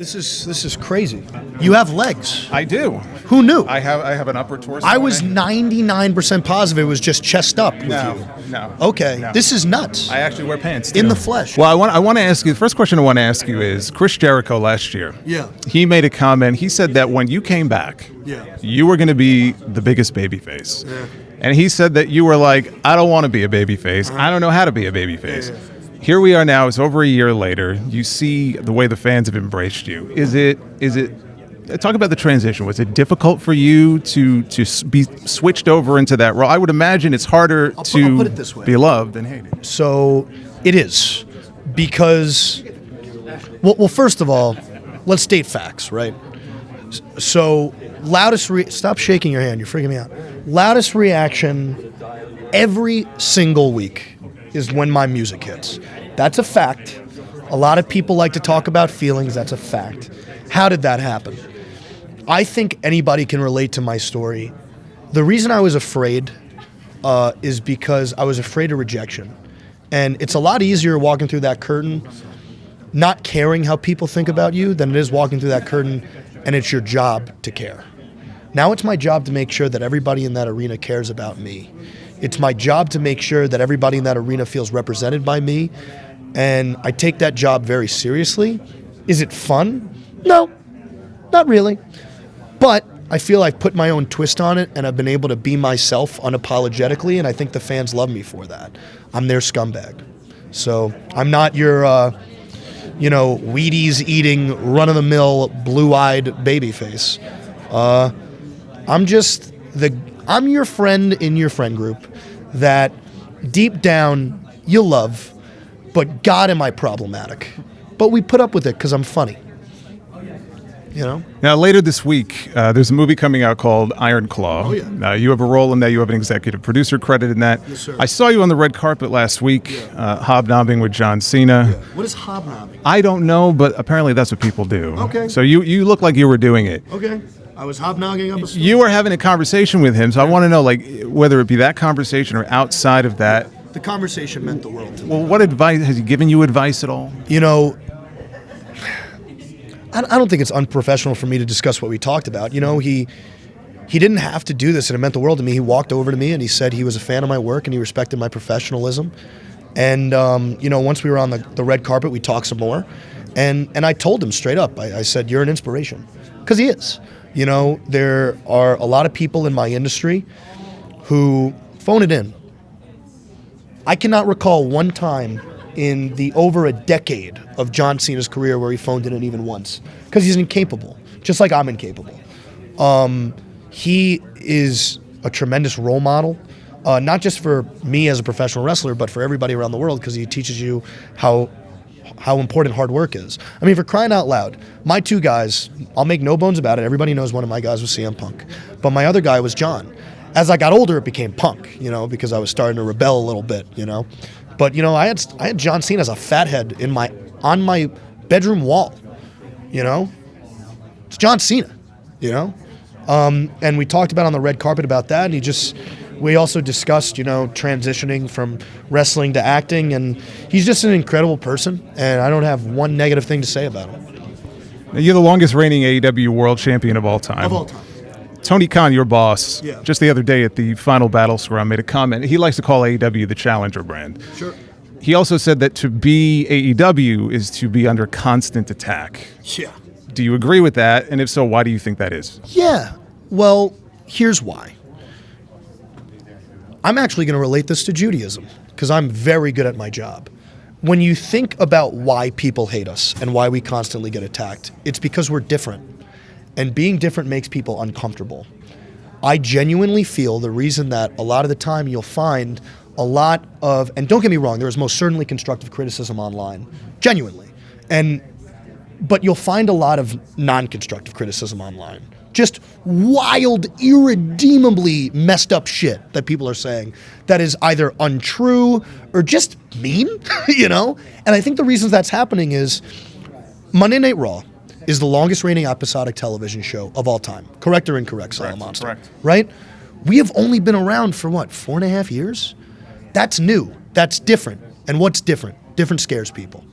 This is crazy. You have legs. I do. Who knew? I have an upper torso. I was 99% positive it was just chest up with you. No. Okay. No. This is nuts. I actually wear pants, In too. the flesh. Well, I want to ask you, the first question I want to ask you is, Chris Jericho last year, he made a comment. He said that when you came back, you were going to be the biggest babyface. Yeah. And he said that you were like, I don't want to be a babyface. I don't know how to be a babyface. Here we are now. It's over a year later. You see the way the fans have embraced you. Is it? Talk about the transition. Was it difficult for you to be switched over into that role? I would imagine it's harder I'll put it this way. Be loved than hated. So it is, because, well, first of all, let's state facts, right? So stop shaking your hand. You're freaking me out. Loudest reaction every single week is when my music hits. That's a fact. A lot of people like to talk about feelings. That's a fact. How did that happen? I think anybody can relate to my story. The reason I was afraid is because I was afraid of rejection. And it's a lot easier walking through that curtain not caring how people think about you than it is walking through that curtain and it's your job to care. Now it's my job to make sure that everybody in that arena cares about me. It's my job to make sure that everybody in that arena feels represented by me, and I take that job very seriously. Is it fun? No, not really. But I feel I've put my own twist on it, and I've been able to be myself unapologetically, and I think the fans love me for that. I'm their scumbag. So I'm not your, Wheaties-eating, run-of-the-mill, blue-eyed babyface. I'm your friend in your friend group that deep down you love, but God am I problematic. But we put up with it because I'm funny. You know? Now, later this week, there's a movie coming out called Iron Claw. Oh, yeah. You have a role in that. You have an executive producer credit in that. Yes, sir. I saw you on the red carpet last week, hobnobbing with John Cena. Yeah. What is hobnobbing? I don't know, but apparently that's what people do. Okay. So you look like you were doing it. Okay. I was hobnogging up a stool. You were having a conversation with him, so I want to know, whether it be that conversation or outside of that. The conversation meant the world to me. Well, what advice, has he given you advice at all? I don't think it's unprofessional for me to discuss what we talked about. He didn't have to do this, and it meant the world to me. He walked over to me and he said he was a fan of my work and he respected my professionalism. And, once we were on the red carpet, we talked some more. And I told him straight up, I said, you're an inspiration. Because he is. There are a lot of people in my industry who phone it in. I cannot recall one time in the over a decade of John Cena's career where he phoned it in even once. Because he's incapable, just like I'm incapable. He is a tremendous role model, not just for me as a professional wrestler, but for everybody around the world, because he teaches you how important hard work is. I mean, for crying out loud, my two guys, I'll make no bones about it, everybody knows one of my guys was CM Punk, but my other guy was John. As I got older, it became Punk, because I was starting to rebel a little bit, But, I had John Cena as a fathead on my bedroom wall, It's John Cena, And we talked about on the red carpet about that, and we also discussed, transitioning from wrestling to acting, and he's just an incredible person, and I don't have one negative thing to say about him. Now, you're the longest reigning AEW world champion of all time. Of all time. Tony Khan, your boss, Yeah. just the other day at the Final Battle Scrum made a comment. He likes to call AEW the challenger brand. Sure. He also said that to be AEW is to be under constant attack. Yeah. Do you agree with that? And if so, why do you think that is? Yeah. Well, here's why. I'm actually going to relate this to Judaism because I'm very good at my job. When you think about why people hate us and why we constantly get attacked, it's because we're different. And being different makes people uncomfortable. I genuinely feel the reason that a lot of the time you'll find a lot of, and don't get me wrong, there is most certainly constructive criticism online, genuinely. But you'll find a lot of non-constructive criticism online. Just wild, irredeemably messed up shit that people are saying that is either untrue or just mean, And I think the reasons that's happening is Monday Night Raw is the longest reigning episodic television show of all time. Correct or incorrect, Solomonster? Correct. Right? We have only been around for 4.5 years? That's new. That's different. And what's different? Different scares people.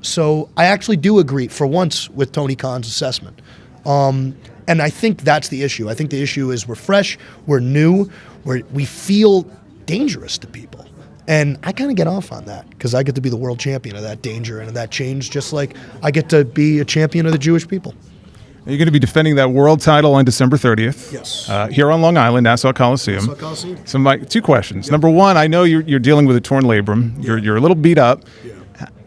So I actually do agree for once with Tony Khan's assessment. And I think that's the issue. I think the issue is we're fresh, we're new, we feel dangerous to people. And I kind of get off on that because I get to be the world champion of that danger and of that change, just like I get to be a champion of the Jewish people. You're going to be defending that world title on December 30th. Yes. Here on Long Island, Nassau Coliseum. Nassau Coliseum. So my 2 questions. Yep. Number 1, I know you're dealing with a torn labrum. Yeah. You're a little beat up. Yeah.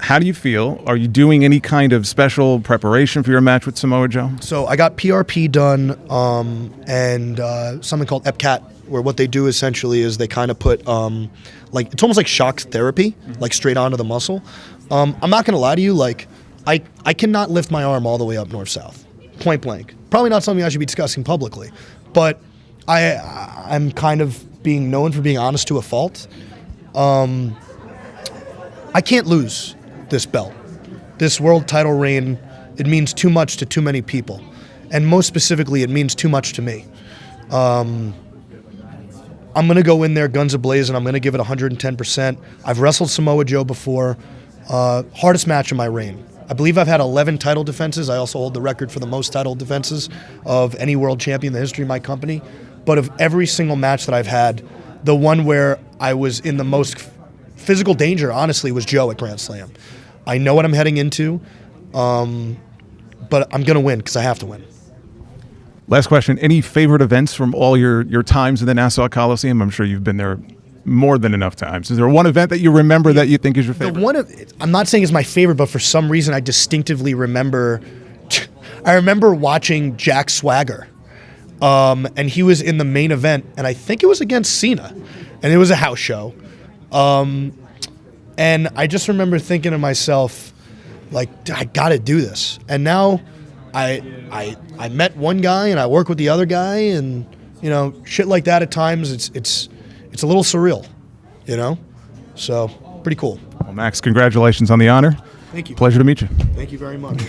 How do you feel? Are you doing any kind of special preparation for your match with Samoa Joe? So I got PRP done and something called EPCAT, where what they do essentially is they kind of put it's almost like shock therapy, like straight onto the muscle. I'm not going to lie to you, like I cannot lift my arm all the way up north-south, point blank. Probably not something I should be discussing publicly, but I'm kind of being known for being honest to a fault. I can't lose this belt. This world title reign, it means too much to too many people. And most specifically, it means too much to me. I'm going to go in there guns a-blazing. I'm going to give it 110%. I've wrestled Samoa Joe before. Hardest match of my reign. I believe I've had 11 title defenses. I also hold the record for the most title defenses of any world champion in the history of my company. But of every single match that I've had, the one where I was in the most physical danger, honestly, was Joe at Grand Slam. I know what I'm heading into, but I'm going to win because I have to win. Last question. Any favorite events from all your times in the Nassau Coliseum? I'm sure you've been there more than enough times. Is there one event that you remember that you think is your favorite? I'm not saying it's my favorite, but for some reason I distinctively remember watching Jack Swagger. And he was in the main event, and I think it was against Cena, and it was a house show. And I just remember thinking to myself, like, I got to do this. And now I met one guy and I work with the other guy, and shit like that at times it's a little surreal, So pretty cool. Well, Max, congratulations on the honor. Thank you. Pleasure to meet you. Thank you very much.